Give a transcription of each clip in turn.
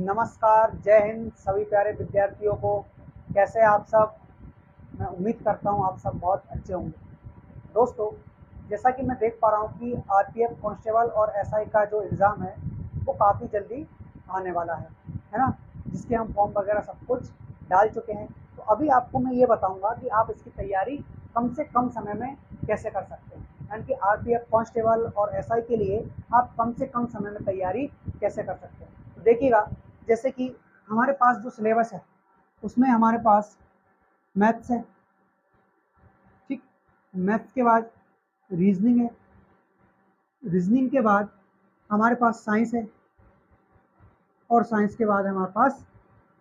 नमस्कार, जय हिंद सभी प्यारे विद्यार्थियों को। कैसे हैं आप सब? मैं उम्मीद करता हूँ आप सब बहुत अच्छे होंगे। दोस्तों, जैसा कि मैं देख पा रहा हूँ कि आरपीएफ कांस्टेबल और एसआई का जो एग्ज़ाम है वो काफ़ी जल्दी आने वाला है ना? जिसके हम फॉर्म वगैरह सब कुछ डाल चुके हैं। तो अभी आपको मैं ये बताऊँगा कि आप इसकी तैयारी कम से कम समय में कैसे कर सकते हैं, यानी कि आरपीएफ कांस्टेबल और एसआई के लिए आप कम से कम समय में तैयारी कैसे कर सकते हैं। तो देखिएगा, जैसे कि हमारे पास जो सिलेबस है उसमें हमारे पास मैथ्स है, ठीक। मैथ्स के बाद रीजनिंग है, रीजनिंग के बाद हमारे पास साइंस है और साइंस के बाद हमारे पास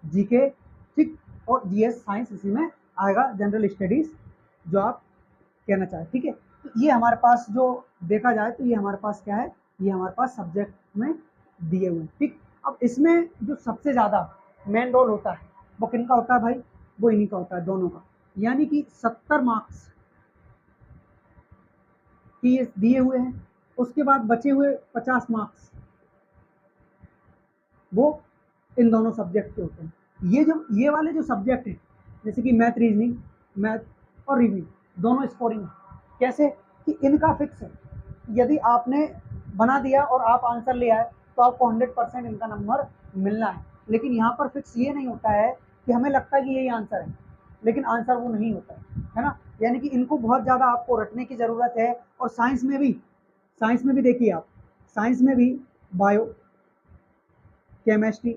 जीके, ठीक। और जीएस साइंस इसी में आएगा, जनरल स्टडीज जो आप कहना चाहें, ठीक है। तो ये हमारे पास जो देखा जाए तो ये हमारे पास क्या है, ये हमारे पास सब्जेक्ट में दिए हुए हैं, ठीक। अब इसमें जो सबसे ज़्यादा मेन रोल होता है वो किनका होता है भाई? वो इन्हीं का होता है, दोनों का। यानी कि 70 मार्क्स की ये दिए हुए हैं, उसके बाद बचे हुए 50 मार्क्स वो इन दोनों सब्जेक्ट के होते हैं। ये वाले जो सब्जेक्ट हैं, जैसे कि मैथ और रीजनिंग दोनों स्कोरिंग है। कैसे कि इनका फिक्स है, यदि आपने बना दिया और आप आंसर ले आए तो आपको 100% इनका नंबर मिलना है। लेकिन यहाँ पर फिक्स ये नहीं होता है कि हमें लगता है कि यही आंसर है, लेकिन आंसर वो नहीं होता है ना। यानी कि इनको बहुत ज़्यादा आपको रटने की ज़रूरत है। और साइंस में भी देखिए आप, साइंस में भी बायो, केमिस्ट्री,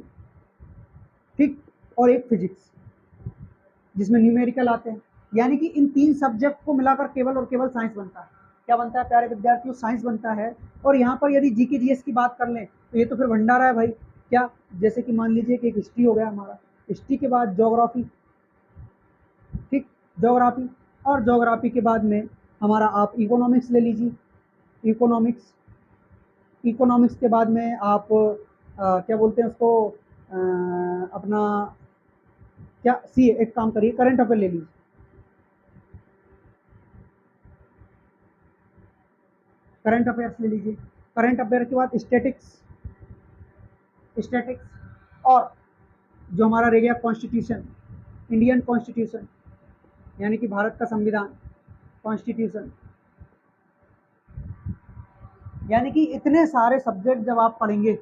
ठीक, और एक फिजिक्स जिसमें न्यूमेरिकल आते हैं। यानी कि इन 3 सब्जेक्ट को मिलाकर केवल और केवल साइंस बनता है। क्या बनता है प्यारे विद्यार्थियों? साइंस बनता है। और यहाँ पर यदि जीके जीएस की बात कर लें तो ये तो फिर भंडारा है भाई। क्या? जैसे कि मान लीजिए कि एक हिस्ट्री हो गया हमारा, हिस्ट्री के बाद ज्योग्राफी, ठीक, ज्योग्राफी, और ज्योग्राफी के बाद में हमारा आप इकोनॉमिक्स ले लीजिए, इकोनॉमिक्स, इकोनॉमिक्स के बाद में आप क्या बोलते हैं उसको, अपना क्या सी, एक काम करिए करंट अफेयर ले लीजिए, करंट अफेयर्स ले लीजिए। करंट अफेयर के बाद स्टैटिक्स, स्टैटिक्स, और जो हमारा रह गया कॉन्स्टिट्यूशन, इंडियन कॉन्स्टिट्यूशन, यानी कि भारत का संविधान, कॉन्स्टिट्यूशन। यानी कि इतने सारे सब्जेक्ट जब आप पढ़ेंगे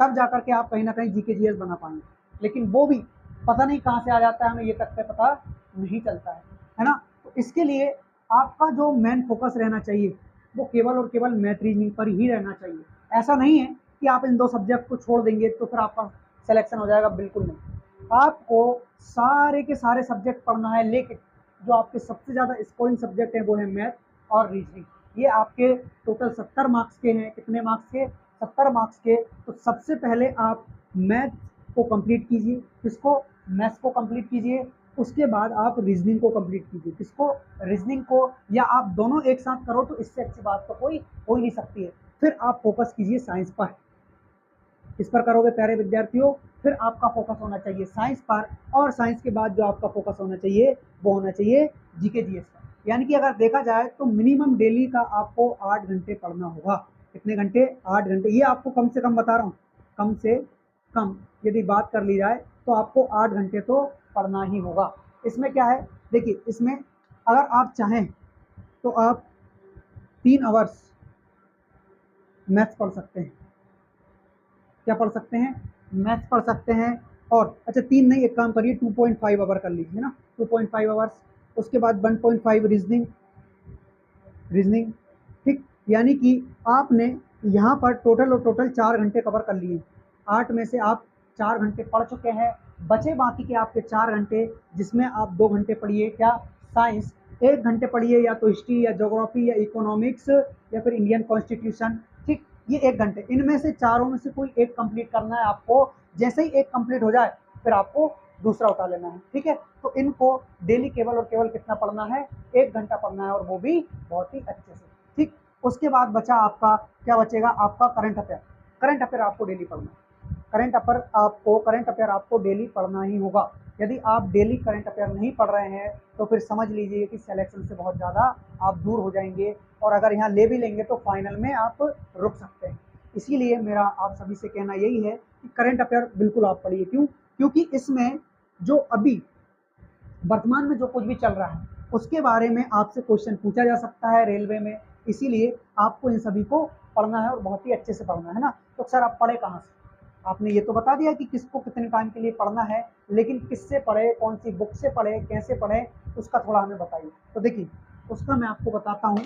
तब जाकर के आप कहीं ना कहीं जीके जीएस बना पाएंगे। लेकिन वो भी पता नहीं कहाँ से आ जाता है, हमें ये तक पता नहीं चलता है ना। तो इसके लिए आपका जो मेन फोकस रहना चाहिए वो केवल और केवल मैथ रीजनिंग पर ही रहना चाहिए। ऐसा नहीं है कि आप इन 2 सब्जेक्ट को छोड़ देंगे तो फिर आपका सिलेक्शन हो जाएगा, बिल्कुल नहीं। आपको सारे के सारे सब्जेक्ट पढ़ना है, लेकिन जो आपके सबसे ज़्यादा स्कोरिंग सब्जेक्ट हैं वो है मैथ और रीजनिंग। ये आपके टोटल 70 मार्क्स के हैं। कितने मार्क्स के? 70 मार्क्स के। तो सबसे पहले आप मैथ को कंप्लीट कीजिए। किसको? मैथ्स को कंप्लीट कीजिए। उसके बाद आप रीजनिंग को कंप्लीट कीजिए। किसको? रीजनिंग को। या आप दोनों एक साथ करो तो इससे अच्छी बात तो कोई हो ही नहीं सकती है। फिर आप फोकस कीजिए साइंस पर। किस पर करोगे प्यारे विद्यार्थियों? फिर आपका फोकस होना चाहिए साइंस पर। और साइंस के बाद जो आपका फोकस होना चाहिए वो होना चाहिए जीके जीएस पर। यानी कि अगर देखा जाए तो मिनिमम डेली का आपको 8 घंटे पढ़ना होगा। कितने घंटे? 8 घंटे। ये आपको कम से कम बता रहा हूँ, कम से कम यदि बात कर ली जाए तो आपको 8 घंटे तो पढ़ना ही होगा। इसमें क्या है, देखिए, इसमें अगर आप चाहें तो आप 3 आवर्स मैथ्स पढ़ सकते हैं। क्या पढ़ सकते हैं? मैथ्स पढ़ सकते हैं। और अच्छा, 3 नहीं, एक काम करिए 2.5 आवर कर लीजिए ना, 2.5 आवर्स। उसके बाद 1.5 रीजनिंग, रीजनिंग, ठीक। यानी कि आपने यहाँ पर टोटल और टोटल 4 घंटे कवर कर लिए। 8 में से आप 4 घंटे पढ़ चुके हैं। बचे बाकी के आपके 4 घंटे, जिसमें आप 2 घंटे पढ़िए क्या? साइंस। 1 घंटे पढ़िए या तो हिस्ट्री या ज्योग्राफी या इकोनॉमिक्स या फिर इंडियन कॉन्स्टिट्यूशन, ठीक। ये 1 घंटे, इनमें से चारों में से कोई एक कंप्लीट करना है आपको। जैसे ही एक कंप्लीट हो जाए फिर आपको दूसरा उठा लेना है, ठीक है। तो इनको डेली केवल और केवल कितना पढ़ना है? 1 घंटा पढ़ना है, और वो भी बहुत ही अच्छे से, ठीक। उसके बाद बचा आपका, क्या बचेगा? आपका करंट अफेयर। करंट अफेयर आपको डेली पढ़ना है। करंट अफेयर आपको डेली पढ़ना ही होगा। यदि आप डेली करंट अफेयर नहीं पढ़ रहे हैं तो फिर समझ लीजिए कि सिलेक्शन से बहुत ज़्यादा आप दूर हो जाएंगे। और अगर यहाँ ले भी लेंगे तो फाइनल में आप रुक सकते हैं। इसीलिए मेरा आप सभी से कहना यही है करंट अफेयर बिल्कुल आप पढ़िए। क्यों? क्योंकि इसमें जो अभी वर्तमान में जो कुछ भी चल रहा है उसके बारे में आपसे क्वेश्चन पूछा जा सकता है रेलवे में, इसीलिए आपको इन सभी को पढ़ना है और बहुत ही अच्छे से पढ़ना है ना। तो सर आप पढ़े कहाँ से? आपने ये तो बता दिया कि किसको कितने टाइम के लिए पढ़ना है, लेकिन किससे पढ़े, कौन सी बुक से पढ़े, कैसे पढ़े, उसका थोड़ा हमें बताइए। तो देखिए उसका मैं आपको बताता हूँ।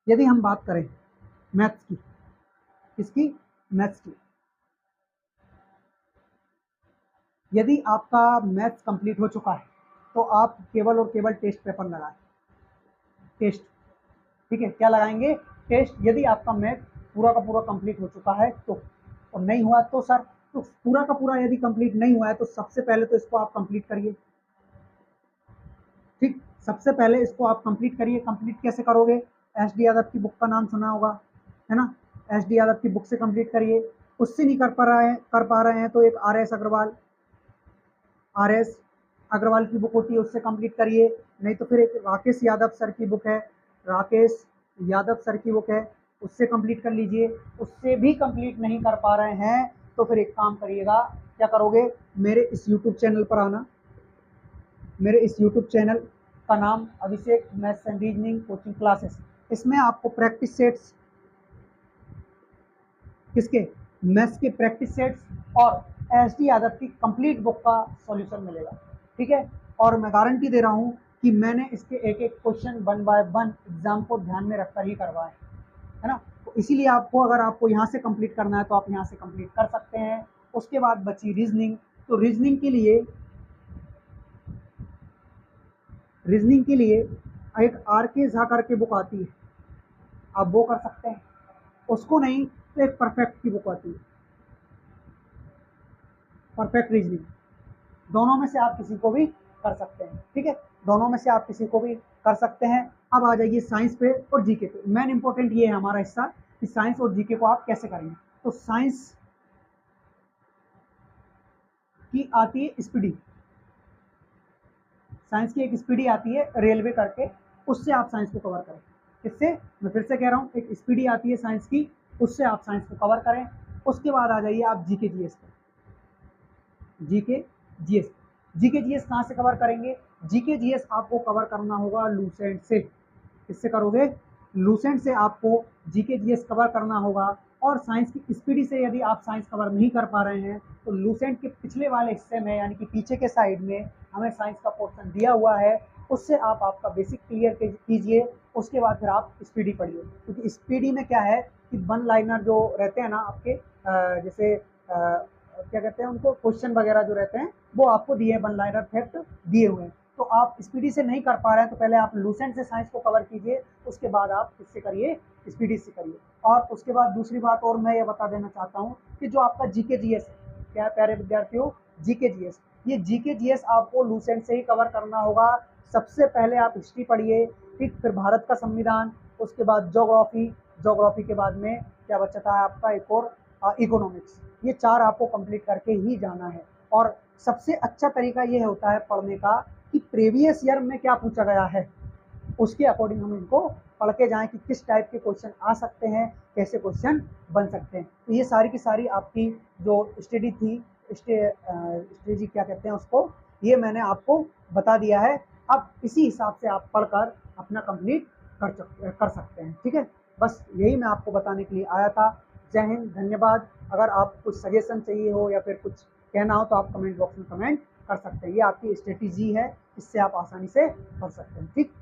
यदि हम बात करें मैथ्स की, किसकी? मैथ्स की। यदि आपका मैथ्स कंप्लीट हो चुका है तो आप केवल और केवल टेस्ट पेपर लगाएं। टेस्ट, ठीक है, क्या लगाएंगे? टेस्ट। यदि आपका मैथ पूरा का पूरा कंप्लीट हो चुका है तो, और नहीं हुआ तो सर, तो पूरा का पूरा यदि कंप्लीट नहीं हुआ है तो सबसे पहले तो इसको आप कंप्लीट करिए। ठीक, सबसे पहले इसको आप कंप्लीट करिए। कंप्लीट कैसे करोगे? एस डी यादव की बुक का नाम सुना होगा, है ना? एस डी यादव की बुक से कंप्लीट करिए। उससे नहीं कर पा रहे हैं तो एक आर एस अग्रवाल की बुक होती है, उससे कंप्लीट करिए। नहीं तो फिर एक राकेश यादव सर की बुक है, राकेश यादव सर की बुक है, उससे कंप्लीट कर लीजिए। उससे भी कंप्लीट नहीं कर पा रहे हैं तो फिर एक काम करिएगा, क्या करोगे? मेरे इस यूट्यूब चैनल पर आना। मेरे इस यूट्यूब चैनल का नाम Abhishek maths and reasoning coaching classes. इसमें आपको प्रैक्टिस सेट्स, किसके? मैथ्स के प्रैक्टिस सेट्स और एस डी यादव की कंप्लीट बुक का सॉल्यूशन मिलेगा। ठीक है, और मैं गारंटी दे रहा हूँ कि मैंने इसके एक एक क्वेश्चन 1 बाय 1 एग्जाम को ध्यान में रखकर ही करवाए, है ना। तो इसीलिए आपको, अगर आपको यहाँ से कंप्लीट करना है तो आप यहाँ से कंप्लीट कर सकते हैं। उसके बाद बची रीजनिंग। तो रीजनिंग के लिए एक आर के झा करके बुक आती है, आप वो कर सकते हैं। उसको नहीं तो एक परफेक्ट की बुक आती है, परफेक्ट रीजनिंग। दोनों में से आप किसी को भी कर सकते हैं। ठीक है, दोनों में से आप किसी को भी कर सकते हैं। अब आ जाइए साइंस पे और जीके पे। मेन इंपॉर्टेंट ये है हमारा हिस्सा कि साइंस और जीके को आप कैसे करेंगे। तो साइंस की आती है स्पीडी, साइंस की एक स्पीडी आती है रेलवे करके, उससे आप साइंस को कवर करें। किससे? मैं फिर से कह रहा हूँ, एक स्पीडी आती है साइंस की, उससे आप साइंस को कवर करें। उसके बाद आ जाइए आप जीके जीएस पे। जीके जीएस कहाँ से कवर करेंगे? जीके जीएस आपको कवर करना होगा लूसेंट से। किससे करोगे? लूसेंट से आपको जीके जीएस कवर करना होगा। और साइंस की स्पीडी से यदि आप साइंस कवर नहीं कर पा रहे हैं तो लूसेंट के पिछले वाले हिस्से में, यानी कि पीछे के साइड में हमें साइंस का पोर्शन दिया हुआ है, उससे आप आपका बेसिक क्लियर कीजिए। उसके बाद फिर आप स्पीडी पढ़िए, क्योंकि स्पीडी में क्या है कि 1 लाइनर जो रहते हैं ना आपके, जैसे क्या कहते हैं उनको, क्वेश्चन वगैरह जो रहते हैं वो आपको दिए, 1 लाइनर फैक्ट दिए हुए हैं। तो आप स्पीडी से नहीं कर पा रहे हैं तो पहले आप लूसेंट से साइंस को कवर कीजिए, उसके बाद आप किससे करिए? स्पीडी से करिए। और उसके बाद दूसरी बात और मैं ये बता देना चाहता हूँ कि जो आपका जीके जीएस है, क्या प्यारे विद्यार्थियों, जीके जीएस, ये जीके जीएस आपको लूसेंट से ही कवर करना होगा। सबसे पहले आप हिस्ट्री पढ़िए, ठीक, फिर भारत का संविधान, उसके बाद ज्योग्राफी, ज्योग्राफी के बाद में क्या बचा था आपका एक और, इकोनॉमिक्स। ये 4 आपको कंप्लीट करके ही जाना है। और सबसे अच्छा तरीका ये होता है पढ़ने का कि प्रीवियस ईयर में क्या पूछा गया है, उसके अकॉर्डिंग हम इनको पढ़ के जाएं कि किस टाइप के क्वेश्चन आ सकते हैं, कैसे क्वेश्चन बन सकते हैं। तो ये सारी की सारी आपकी जो स्टडी थी, स्ट्रेटजी क्या कहते हैं उसको, ये मैंने आपको बता दिया है। अब इसी हिसाब से आप पढ़कर अपना कंप्लीट कर सकते हैं। ठीक है, बस यही मैं आपको बताने के लिए आया था। जय हिंद, धन्यवाद। अगर आप कुछ सजेशन चाहिए हो या फिर कुछ कहना हो तो आप कमेंट बॉक्स में कमेंट कर सकते हैं। ये आपकी स्ट्रेटजी है, इससे आप आसानी से पढ़ सकते हैं। ठीक।